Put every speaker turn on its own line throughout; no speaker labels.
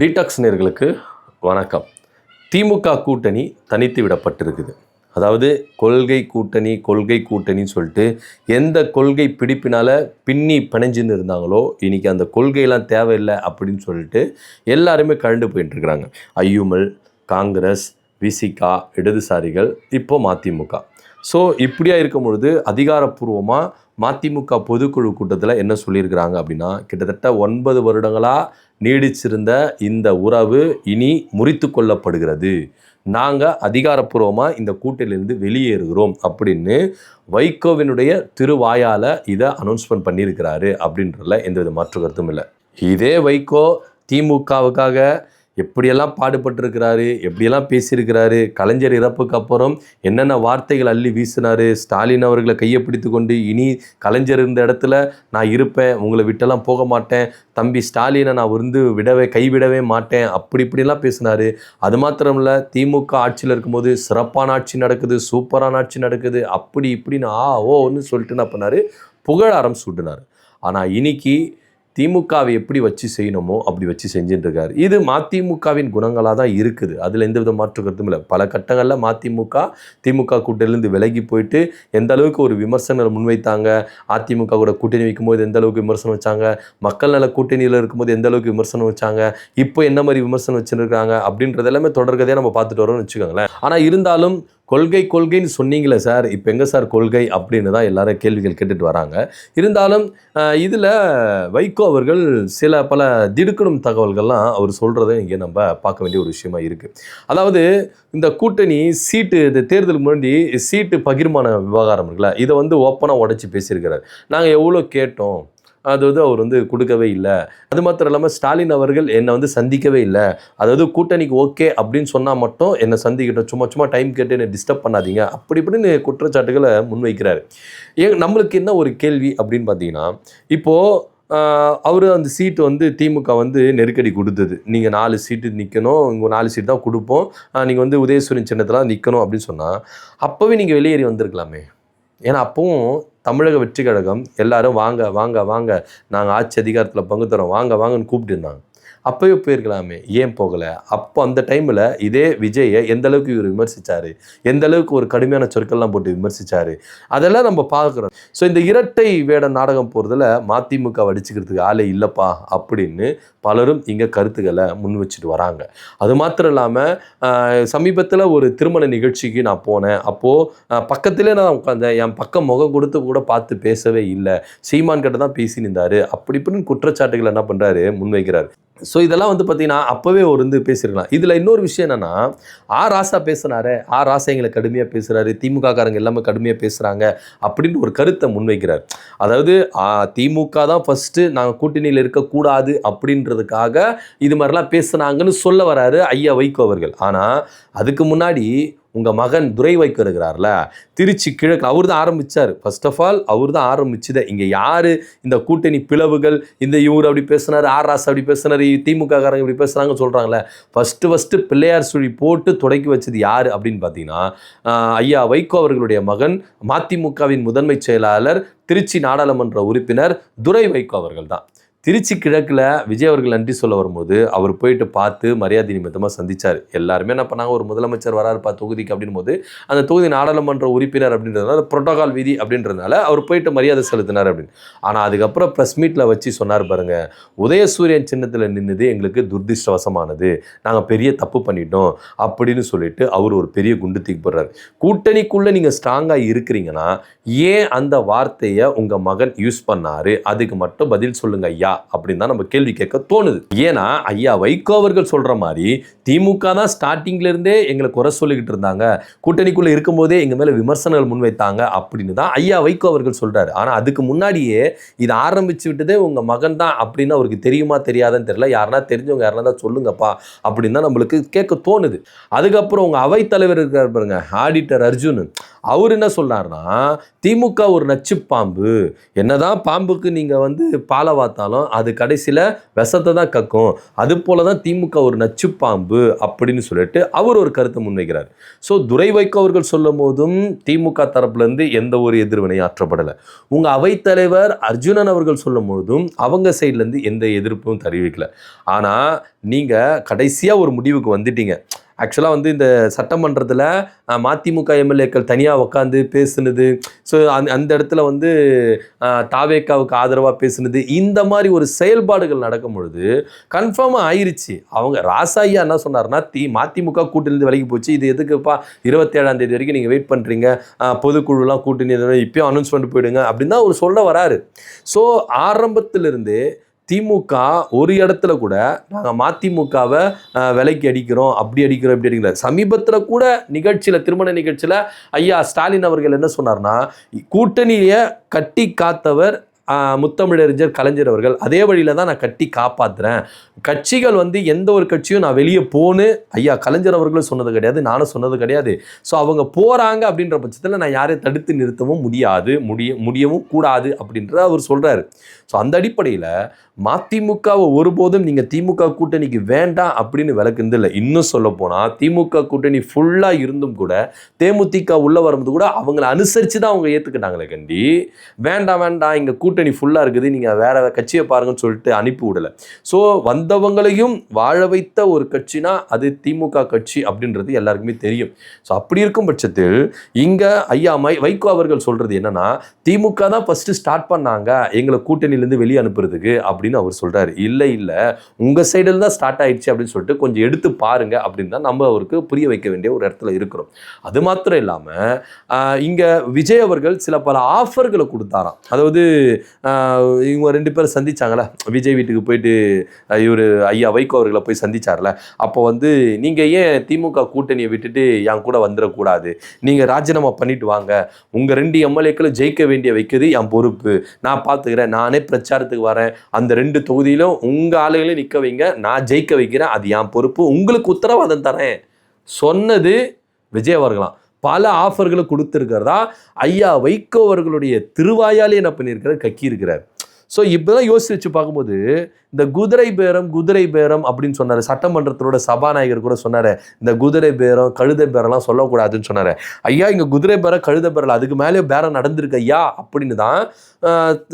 Detox நேயர்களுக்கு வணக்கம். திமுக கூட்டணி தனித்து விடப்பட்டிருக்குது. அதாவது கொள்கை கூட்டணின்னு சொல்லிட்டு எந்த கொள்கை பிடிப்பினால் பின்னி பிணைஞ்சுன்னு இருந்தாங்களோ இன்றைக்கி அந்த கொள்கையெல்லாம் தேவையில்லை அப்படின்னு சொல்லிட்டு எல்லாருமே கழண்டு போயிட்டுருக்குறாங்க. ஐயுமல், காங்கிரஸ், விசிகா, இடதுசாரிகள், இப்போ மதிமுக. ஸோ இப்படியா இருக்கும் பொழுது அதிகாரப்பூர்வமாக மதிமுக பொதுக்குழு கூட்டத்தில் என்ன சொல்லியிருக்கிறாங்க அப்படின்னா, கிட்டத்தட்ட 9 வருடங்களாக நீடிச்சிருந்த இந்த உறவு இனி முறித்து கொள்ளப்படுகிறது, நாங்கள் அதிகாரப்பூர்வமாக இந்த கூட்டணியிலிருந்து வெளியேறுகிறோம் அப்படின்னு வைகோவினுடைய திருவாயால் இதை அனௌன்ஸ்மெண்ட் பண்ணியிருக்கிறாரு அப்படின்றதுல எந்தவித மாற்று கருத்தும் இல்லை. இதே வைகோ திமுகவுக்காக எப்படியெல்லாம் பாடுபட்டிருக்கிறாரு, எப்படியெல்லாம் பேசியிருக்கிறாரு, கலைஞர் இறப்புக்கு அப்புறம் என்னென்ன வார்த்தைகள் அள்ளி வீசினார், ஸ்டாலின் அவர்களை கையை பிடித்து கொண்டு இனி கலைஞர் இருந்த இடத்துல நான் இருப்பேன், உங்களை விட்டெல்லாம் போக மாட்டேன், தம்பி ஸ்டாலினை நான் கைவிடவே மாட்டேன், அப்படி இப்படிலாம் பேசினார். அது மாத்திரமில்ல, திமுக ஆட்சியில் இருக்கும்போது சிறப்பான ஆட்சி நடக்குது, சூப்பரான ஆட்சி நடக்குது, அப்படி இப்படின்னு ஓன்னு சொல்லிட்டு என்ன பண்ணார், புகழாரம் சூட்டினார். ஆனால் இன்னைக்கு திமுகவை எப்படி வச்சு செய்யணுமோ அப்படி வச்சு செஞ்சுட்டு இருக்காரு. இது மதிமுகவின் குணங்களாக தான் இருக்குது, அதில் எந்த வித மாற்று கருத்தும் இல்லை. பல கட்டங்களில் திமுக கூட்டணியிலேருந்து விலகி போயிட்டு எந்த அளவுக்கு ஒரு விமர்சனம் முன்வைத்தாங்க, அதிமுக கூட கூட்டணி வைக்கும்போது எந்த அளவுக்கு விமர்சனம் வச்சாங்க, மக்கள் நல கூட்டணியில் இருக்கும்போது எந்த அளவுக்கு விமர்சனம் வச்சாங்க, இப்போ என்ன மாதிரி விமர்சனம் வச்சுருக்காங்க அப்படின்றது எல்லாமே தொடர்கதையாக நம்ம பார்த்துட்டு வரோம்னு வச்சுக்கோங்களேன். ஆனால் இருந்தாலும் கொள்கைன்னு சொன்னீங்களே சார், இப்போ எங்கே சார் கொள்கை அப்படின்னு தான் எல்லாரும் கேள்விகள் கேட்டுட்டு வராங்க. இருந்தாலும் இதில் வைகோ அவர்கள் பல திடுக்கிடும் தகவல்கள்லாம் அவர் சொல்கிறத இங்கே நம்ம பார்க்க வேண்டிய ஒரு விஷயமா இருக்குது. அதாவது இந்த கூட்டணி சீட்டு, இந்த தேர்தலுக்கு முன்னாடி சீட்டு பகிர்மான விவகாரம் இருக்குல்ல, இதை ஓப்பனாக உடைச்சி பேசியிருக்கிறார். நாங்கள் எவ்வளோ கேட்டோம், அதாவது அவர் கொடுக்கவே இல்லை. அது மாத்திரம் இல்லாமல் ஸ்டாலின் அவர்கள் என்னை சந்திக்கவே இல்லை, அதாவது கூட்டணிக்கு ஓகே அப்படின்னு சொன்னால் மட்டும் என்னை சந்திக்கிட்டோம், சும்மா டைம் கேட்டு என்னை டிஸ்டர்ப் பண்ணாதீங்க, அப்படி இப்படின்னு குற்றச்சாட்டுகளை முன்வைக்கிறார். நம்மளுக்கு என்ன ஒரு கேள்வி அப்படின்னு பார்த்தீங்கன்னா, இப்போது அவர் அந்த சீட்டு திமுக நெருக்கடி கொடுத்தது, நீங்கள் 4 சீட்டு நிற்கணும், இங்கே 4 சீட்டு தான் கொடுப்போம், நீங்கள் உதயசூரியன் சின்னத்தில் நிற்கணும் அப்படின்னு சொன்னால் அப்போவே நீங்கள் வெளியேறி வந்திருக்கலாமே. ஏன்னா அப்பவும் தமிழக வெற்றி கழகம் எல்லாரும் வாங்க நாங்கள் ஆட்சி அதிகாரத்தில் பங்கு தரோம், வாங்கன்னு கூப்பிட்டு இருந்தாங்க. அப்போயே போயிருக்கலாமே, ஏன் போகலை? அப்போ அந்த டைமில் இதே விஜயை எந்த அளவுக்கு இவர் விமர்சித்தார், எந்த அளவுக்கு ஒரு கடுமையான சொற்கள்லாம் போட்டு விமர்சித்தார், அதெல்லாம் நம்ம பார்க்குறோம். ஸோ இந்த இரட்டை வேட நாடகம் போகிறதுல மதிமுக அடிச்சுக்கிறதுக்கு ஆளே இல்லைப்பா அப்படின்னு பலரும் இங்கே கருத்துக்களை முன் வச்சுட்டு வராங்க. அது மாத்திரம் இல்லாமல் சமீபத்தில் ஒரு திருமண நிகழ்ச்சிக்கு நான் போனேன். அப்போது பக்கத்திலே நான் உட்காந்தேன், என் பக்கம் முகம் கொடுத்து கூட பார்த்து பேசவே இல்லை, சீமான் கிட்ட தான் பேசி நின்றார், அப்படி இப்படின்னு குற்றச்சாட்டுகள் என்ன பண்ணுறாரு, முன்வைக்கிறார். ஸோ இதெல்லாம் பார்த்தீங்கன்னா அப்போவே ஒரு பேசியிருக்கலாம். இதில் இன்னொரு விஷயம் என்னென்னா, ராசா பேசுனாரு, ராசா எங்களை கடுமையாக பேசுகிறாரு, திமுக காரங்க எல்லாமே கடுமையாக பேசுகிறாங்க அப்படின்னு ஒரு கருத்தை முன்வைக்கிறார். அதாவது திமுக தான் ஃபஸ்ட்டு நாங்கள் கூட்டணியில் இருக்கக்கூடாது அப்படின்றதுக்காக இது மாதிரிலாம் பேசுனாங்கன்னு சொல்ல வராரு ஐயா வைகோ அவர்கள். ஆனால் அதுக்கு முன்னாடி உங்கள் மகன் துரை வைகோ இருக்கிறார்ல, திருச்சி கிழக்கு, அவர் தான் ஆரம்பித்தார். ஃபர்ஸ்ட் ஆஃப் ஆல் அவர் தான் ஆரம்பிச்சுதே. இங்கே யார் இந்த கூட்டணி பிளவுகள், இவர் அப்படி பேசுனார், ராசா அப்படி பேசுனார், திமுக காரங்க இப்படி பேசுகிறாங்கன்னு சொல்கிறாங்களே, ஃபஸ்ட்டு பிள்ளையார் சுழி போட்டு தொடக்கி வச்சது யார் அப்படின்னு பார்த்தீங்கன்னா, ஐயா வைகோ அவர்களுடைய மகன், மதிமுகவின் முதன்மை செயலாளர், திருச்சி நாடாளுமன்ற உறுப்பினர் துரை வைகோ அவர்கள் தான். திருச்சி கிழக்கில் விஜய் அவர்கள் நன்றி சொல்ல வரும்போது அவர் போயிட்டு பார்த்து மரியாதை நிமித்தமாக சந்தித்தார். எல்லாருமே என்ன பண்ணாங்க, ஒரு முதலமைச்சர் வராருப்பா தொகுதிக்கு அப்படின் போது அந்த தொகுதி நாடாளுமன்ற உறுப்பினர் அப்படின்றதுனால புரோட்டோகால் விதி அப்படின்றதுனால அவர் போயிட்டு மரியாதை செலுத்தினார் அப்படின்னு. ஆனால் அதுக்கப்புறம் ப்ரெஸ் மீட்டில் வச்சு சொன்னார் பாருங்க, உதயசூரியன் சின்னத்தில் நின்றுது எங்களுக்கு துர்திஷ்டவசமானது, நாங்கள் பெரிய தப்பு பண்ணிட்டோம் அப்படின்னு சொல்லிட்டு அவர் ஒரு பெரிய குண்டு தூக்கி போடுறாரு. கூட்டணிக்குள்ளே நீங்கள் ஸ்ட்ராங்காக இருக்கிறீங்கன்னா ஏன் அந்த வார்த்தையை உங்கள் மகன் யூஸ் பண்ணார், அதுக்கு மட்டும் பதில் சொல்லுங்க ஐயா அப்படின்னு தான் நம்ம கேள்வி கேட்க தோணுது. ஏன்னா ஐயா வைகோ அவர்கள் சொல்ற மாதிரி திமுக தான் ஸ்டார்டிங்ல இருந்தே எங்களை குறை சொல்லிக்கிட்டு இருந்தாங்க, கூட்டணிக்குள்ள இருக்கும்போதே எங்க மேல விமர்சனங்கள் முன்வைத்தாங்க அப்படின்னு தான் ஐயா வைகோ அவர்கள் சொல்றாரு. ஆனா அதுக்கு முன்னாடியே இதை ஆரம்பிச்சு விட்டதே உங்க மகன் தான் அப்படின்னு அவருக்கு தெரியுமா தெரியாதுன்னு தெரியல. யாருன்னா தெரிஞ்சவங்க யாருன்னா தான் சொல்லுங்கப்பா அப்படின்னு தான் நம்மளுக்கு கேட்க தோணுது. அதுக்கப்புறம் உங்க அவைத்தலைவர் இருக்கார் பாருங்க, ஆடிட்டர் அர்ஜுன், அவர் என்ன சொல்றாருன்னா, திமுக ஒரு நச்சு பாம்பு, என்னதான் பாம்புக்கு நீங்க வந்து பாலை வாத்தாலும் அது கடைசியில விஷத்தை தான் கக்கும், அது போலதான் திமுக ஒரு நச்சு பாம்பு அப்படின்னு சொல்லிட்டு அவர் ஒரு கருத்தை முன்வைக்கிறார். ஸோ துரை வைகோ அவர்கள் சொல்லும் போதும் திமுக தரப்புல இருந்து எந்த ஒரு எதிர்வினையும் ஆற்றப்படலை. உங்க அவைத்தலைவர் அர்ஜுனன் அவர்கள் சொல்லும் போதும் அவங்க சைட்ல இருந்து எந்த எதிர்ப்பும் தெரிவிக்கல. ஆனா நீங்க கடைசியா ஒரு முடிவுக்கு வந்துட்டீங்க. ஆக்சுவலாக வந்து இந்த சட்டமன்றத்தில் மதிமுக எம்எல்ஏக்கள் தனியாக உட்காந்து பேசுனது, ஸோ அந்த இடத்துல வந்து தாவேக்காவுக்கு ஆதரவாக பேசுனது, இந்த மாதிரி ஒரு செயல்பாடுகள் நடக்கும் பொழுது கன்ஃபார்மாக ஆயிடுச்சு. அவங்க ராசாயா என்ன சொன்னார்னா, மதிமுக கூட்டிலிருந்து விலகி போச்சு, இது எதுக்குப்பா 27ஆம் தேதி வரைக்கும் நீங்கள் வெயிட் பண்ணுறீங்க, பொதுக்குழுலாம் கூட்டணி இப்போயும் அனௌன்ஸ்மெண்ட் போயிடுங்க அப்படின்னு தான் அவர் சொல்ல வராரு. ஸோ ஆரம்பத்திலிருந்து திமுக ஒரு இடத்துல கூட நாங்கள் மதிமுகவை விலைக்கு அடிக்கிறோம், அப்படி அடிக்கிறோம், இப்படி அடிக்கிறோம். சமீபத்தில் கூட நிகழ்ச்சியில், திருமண நிகழ்ச்சியில் ஐயா ஸ்டாலின் அவர்கள் என்ன சொன்னார்னா, கூட்டணியை கட்டி காத்தவர் முத்தமிழறிஞர் கலைஞர் அவர்கள், அதே வழியில் தான் நான் கட்டி காப்பாற்றுறேன். கட்சிகள் வந்து எந்த ஒரு கட்சியும் நான் வெளியே போன்னு ஐயா கலைஞர் அவர்களும் சொன்னது கிடையாது, நானும் சொன்னது கிடையாது. ஸோ அவங்க போகிறாங்க அப்படின்ற பட்சத்தில் நான் யாரையும் தடுத்து நிறுத்தவும் முடியவும் கூடாது அப்படின்ற அவர் சொல்கிறாரு. ஸோ அந்த அடிப்படையில் மதிமுகவை ஒருபோதும் நீங்கள் திமுக கூட்டணிக்கு வேண்டாம் அப்படின்னு விளக்குறது இல்லை. இன்னும் சொல்ல போனால் திமுக கூட்டணி ஃபுல்லாக இருந்தும் கூட தேமுதிக உள்ளே வரும்போது கூட அவங்கள அனுசரித்து தான் அவங்க ஏற்றுக்கிட்டாங்களே கண்டி, வேண்டாம் வேண்டாம் இங்கே கூட்டணி ஃபுல்லாக இருக்குது, நீங்கள் வேற கட்சியை பாருங்கன்னு சொல்லிட்டு அனுப்பி விடலை. ஸோ வந்தவங்களையும் வாழ வைத்த ஒரு கட்சினா அது திமுக கட்சி அப்படின்றது எல்லாருக்குமே தெரியும். ஸோ அப்படி இருக்கும் பட்சத்தில் இங்கே ஐயா வைகோ அவர்கள் சொல்கிறது என்னன்னா, திமுக தான் ஃபஸ்ட்டு ஸ்டார்ட் பண்ணாங்க எங்களை கூட்டணியிலேருந்து வெளியே அனுப்புறதுக்கு அப்படின்னு அவர் சொல்றாரு. இல்லை உங்க சைடில் தான் ஸ்டார்ட் ஆயிடுச்சு அப்படின்னு சொல்லிட்டு கொஞ்சம் எடுத்து பாருங்க அப்படின்னு தான் நம்ம அவருக்கு புரிய வைக்க வேண்டிய ஒரு இடத்துல இருக்கிறோம். அது மாத்திரம் இல்லாம இங்க விஜய் அவர்கள் சில பல ஆஃபர்களை கொடுத்தாராம். அதாவது இவங்க 2 பேரும் சந்திச்சாங்களே, விஜய் வீட்டுக்கு போயிட்டு இவர் ஐயா வைகோ அவர்களை போய் சந்திச்சார்ல, அப்போ வந்து நீங்க ஏன் திமுக கூட்டணியை விட்டுட்டு என் கூட வந்துடக்கூடாது, நீங்க ராஜினாமா பண்ணிட்டு வாங்க, உங்க 2 எம்எல்ஏக்களும் ஜெயிக்க வேண்டிய வைக்கிறது என் பொறுப்பு, நான் பார்த்துக்கிறேன், நானே பிரச்சாரத்துக்கு வரேன், அந்த 2 தொகுதியிலும் உங்க ஆளுகளையும் நிற்க வைங்க, நான் ஜெயிக்க வைக்கிறேன், அது என் பொறுப்பு, உங்களுக்கு உத்தரவாதம் தரேன் சொன்னது விஜய் அவர்களாம். பல ஆஃபர்களை கொடுத்துருக்கிறதா ஐயா வைகோ அவர்களுடைய திருவாயாலே என்ன பண்ணியிருக்கிறார், கக்கி இருக்கிறார். ஸோ இப்போதான் யோசிச்சு வச்சு பார்க்கும்போது இந்த குதிரை பேரம் அப்படின்னு சொன்னார். சட்டமன்றத்தோட சபாநாயகர் கூட சொன்னார், இந்த குதிரை பேரம் கழுதை பேரம்லாம் சொல்லக்கூடாதுன்னு சொன்னார். ஐயா இங்கே குதிரை பேரம் கழுதை பேரம் அதுக்கு மேலே பேரம் நடந்திருக்கு ஐயா அப்படின்னு தான்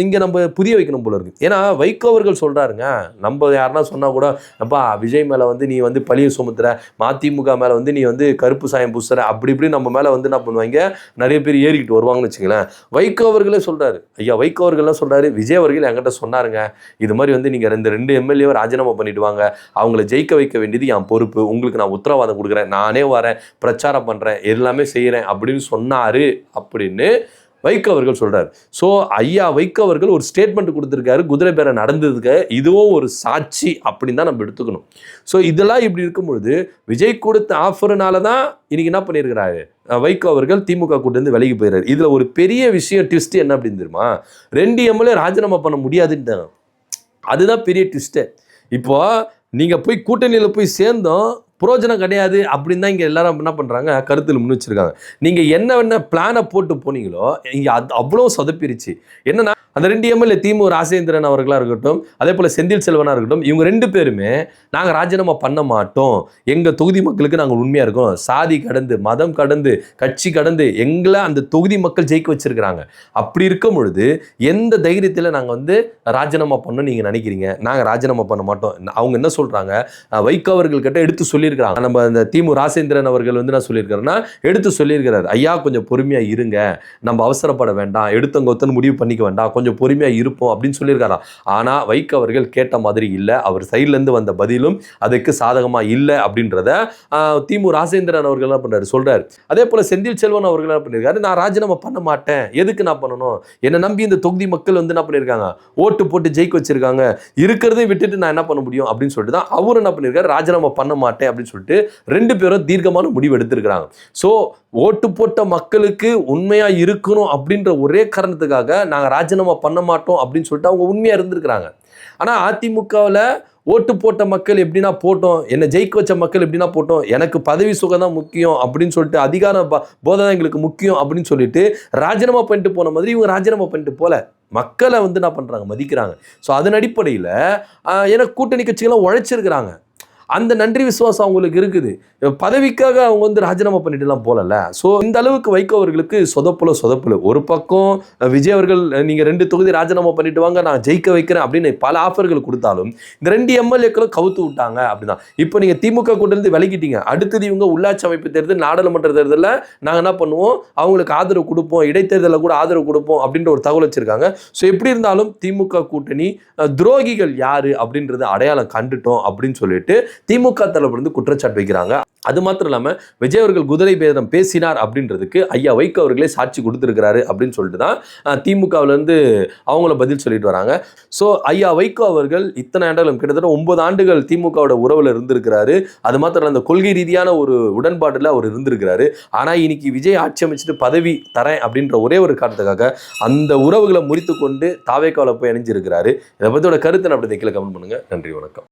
இங்கே நம்ம புரிய வைக்கணும் போல இருக்கு. ஏன்னா வைகோ அவர்கள் சொல்கிறாருங்க, நம்ம யாருன்னா சொன்னால் கூட அப்பா விஜய் மேலே வந்து நீ வந்து பழிய சுமத்துற, மதிமுக மேலே வந்து நீ வந்து கருப்பு சாயம் பூசுற, அப்படி இப்படி நம்ம மேலே வந்து என்ன பண்ணுவாங்க, நிறைய பேர் ஏறிக்கிட்டு வருவாங்கன்னு வச்சுங்களேன். வைகோ அவர்களே சொல்கிறாரு, ஐயா வைகோ அவர்கள்லாம் சொல்கிறாரு, விஜய் அவர்கள் என்கிட்ட சொன்னாருங்க, இது மாதிரி வந்து நீங்கள் 2 எம்எல்ஏவை ராஜினாமா பண்ணிட்டு வாங்க, அவங்கள ஜெயிக்க வைக்க வேண்டியது என் பொறுப்பு, உங்களுக்கு நான் உத்தரவாதம் கொடுக்குறேன், நானே வரேன், பிரச்சாரம் பண்ணுறேன், எல்லாமே செய்கிறேன் அப்படின்னு சொன்னாரு அப்படின்னு வைகோ அவர்கள் சொல்றாரு. ஸோ ஐயா வைகோ அவர்கள் ஒரு ஸ்டேட்மெண்ட் கொடுத்துருக்காரு, குதிரை பேரம் நடந்ததுக்கு இதுவும் ஒரு சாட்சி அப்படின்னு தான் நம்ம எடுத்துக்கணும். ஸோ இதெல்லாம் இப்படி இருக்கும் பொழுது விஜய் கொடுத்த ஆஃபர்னால தான் இன்னைக்கு என்ன பண்ணியிருக்கிறாரு வைகோ அவர்கள் திமுக கூட்டிலிருந்து விலகி போயிடுறாரு. இதுல ஒரு பெரிய விஷயம் ட்விஸ்ட் என்ன அப்படின்னு தெரியுமா, 2 எம்எல்ஏ ராஜினாமா பண்ண முடியாதுன்னு, அதுதான் பெரிய ட்விஸ்ட்டு. இப்போ நீங்க போய் கூட்டணியில் போய் சேர்ந்தோம் புரோஜனம் கிடையாது அப்படின்னு தான் இங்கே எல்லாரும் என்ன பண்ணுறாங்க, கருத்தில் முன் வச்சிருக்காங்க. நீங்கள் என்ன பிளானை போட்டு போனீங்களோ இங்கே அவ்வளோ சொதப்பிருச்சு. என்னன்னா அந்த 2 எம்எல்ஏ திமு ராசேந்திரன் அவர்களாக இருக்கட்டும், அதே போல் செந்தில் செல்வனாக இருக்கட்டும், இவங்க 2 பேருமே நாங்கள் ராஜினாமா பண்ண மாட்டோம், எங்கள் தொகுதி மக்களுக்கு நாங்கள் உண்மையாக இருக்கோம், சாதி கடந்து மதம் கடந்து கட்சி கடந்து எங்களை அந்த தொகுதி மக்கள் ஜெயிக்க வச்சிருக்கிறாங்க. அப்படி இருக்கும் பொழுது எந்த தைரியத்தில் நாங்கள் வந்து ராஜினாமா பண்ணோம் நீங்கள் நினைக்கிறீங்க, நாங்கள் ராஜினாமா பண்ண மாட்டோம். அவங்க என்ன சொல்கிறாங்க, வைகோ அவர்கள்கிட்ட எடுத்து சொல்லியிருக்கிறாங்க, நம்ம அந்த திமு ராசேந்திரன் அவர்கள் வந்து நான் சொல்லியிருக்கிறேன்னா எடுத்து சொல்லியிருக்கிறார், ஐயா கொஞ்சம் பொறுமையாக இருங்க, நம்ம அவசரப்பட வேண்டாம், எடுத்தவங்க முடிவு பண்ணிக்க வேண்டாம், கொஞ்சம் பொறுமையாக இருப்போம் அப்படின்னு சொல்லியிருக்காராம். ஆனால் வைகோ அவர்கள் கேட்ட மாதிரி இல்லை, அவர் சைட்லேருந்து வந்த பதிலும் அதுக்கு சாதகமாக இல்லை அப்படின்றத திமு ராசேந்திரன் அவர்கள் என்ன பண்ணுறாரு சொல்கிறார். அதே போல் செந்தில் செல்வன் அவர்கள் என்ன பண்ணியிருக்காரு, நான் ராஜினாமா பண்ண மாட்டேன், எதுக்கு நான் பண்ணணும், என்னை நம்பி இந்த தொகுதி மக்கள் வந்து என்ன பண்ணியிருக்காங்க, ஓட்டு போட்டு ஜெயிக்க வச்சிருக்காங்க, இருக்கிறதையும் விட்டுட்டு நான் என்ன பண்ண முடியும் அப்படின்னு சொல்லிட்டு தான் அவர் என்ன பண்ணியிருக்காரு, ராஜினாமா பண்ண மாட்டேன் அப்படின்னு சொல்லிட்டு 2 பேரும் தீர்க்கமான முடிவு எடுத்திருக்கிறாங்க. ஸோ ஓட்டு போட்ட மக்களுக்கு உண்மையா இருக்கணும் அப்படின்ற ஒரே காரணத்துக்காக நாங்கள் ராஜினாமா பண்ண மாட்டோம் அப்படின்னு சொல்லிட்டு அவங்க உண்மையா இருந்திருக்கிறாங்க. ஆனால் அதிமுகவில் ஓட்டு போட்ட மக்கள் எப்படின்னா போட்டோம், என்னை ஜெயிக்க வச்ச மக்கள் எப்படின்னா போட்டோம், எனக்கு பதவி சுகம் தான் முக்கியம் அப்படின்னு சொல்லிட்டு, அதிகார போதை தான் எங்களுக்கு முக்கியம் அப்படின்னு சொல்லிட்டு ராஜினாமா பண்ணிட்டு போன மாதிரி இவங்க ராஜினாமா பண்ணிட்டு போல, மக்களை வந்து என்ன பண்றாங்க, மதிக்கிறாங்க. ஸோ அதன் அடிப்படையில் எனக்கு கூட்டணி கட்சிகள்லாம் உழைச்சிருக்கிறாங்க, அந்த நன்றி விசுவாசம் அவங்களுக்கு இருக்குது. பதவிக்காக அவங்க வந்து ராஜினாமா பண்ணிட்டுலாம் போகல. ஸோ இந்த அளவுக்கு வைகோ அவர்களுக்கு சொதப்புல. ஒரு பக்கம் விஜய் அவர்கள் நீங்கள் 2 தொகுதி ராஜினாமா பண்ணிட்டு வாங்க, நான் ஜெயிக்க வைக்கிறேன் அப்படின்னு பல ஆஃபர்கள் கொடுத்தாலும் இந்த 2 எம்எல்ஏக்களும் கவுத்து விட்டாங்க அப்படின்னா. இப்போ நீங்கள் திமுக கூட்டிலிருந்து விலகிட்டீங்க, அடுத்தது இவங்க உள்ளாட்சி அமைப்பு தேர்தல், நாடாளுமன்ற தேர்தலில் நாங்கள் என்ன பண்ணுவோம், அவங்களுக்கு ஆதரவு கொடுப்போம், இடைத்தேர்தலில் கூட ஆதரவு கொடுப்போம் அப்படின்ற ஒரு தகவல் வச்சிருக்காங்க. ஸோ எப்படி இருந்தாலும் திமுக கூட்டணி துரோகிகள் யாரு அப்படின்றத அடையாளம் கண்டுட்டோம் அப்படின்னு சொல்லிட்டு திமுக தரப்பிலிருந்து குற்றச்சாட்டு வைக்கிறாங்க. அது மாத்திரம் இல்லாமல் விஜய் அவர்கள் குதிரை பேரம் பேசினார் அப்படின்றதுக்கு ஐயா வைகோ அவர்களே சாட்சி கொடுத்துருக்கிறாரு அப்படின்னு சொல்லிட்டு தான் திமுகவிலேருந்து அவங்கள பதில் சொல்லிட்டு வராங்க. ஸோ ஐயா வைகோ அவர்கள் இத்தனை ஆண்டுகளும் கிட்டத்தட்ட 9 ஆண்டுகள் திமுகவோட உறவில் இருந்திருக்கிறாரு. அது மாத்திரம் அந்த கொள்கை ரீதியான ஒரு உடன்பாட்டில் அவர் இருந்திருக்கிறாரு. ஆனால் இன்னைக்கு விஜய் ஆட்சி அமைச்சிட்டு பதவி தரேன் அப்படின்ற ஒரே ஒரு காரணத்துக்காக அந்த உறவுகளை முறித்து கொண்டு தாவேக்காவில் போய் இணைஞ்சிருக்கிறாரு. இதை பற்றியோட கருத்து அப்படி கீழே கமெண்ட் பண்ணுங்க. நன்றி, வணக்கம்.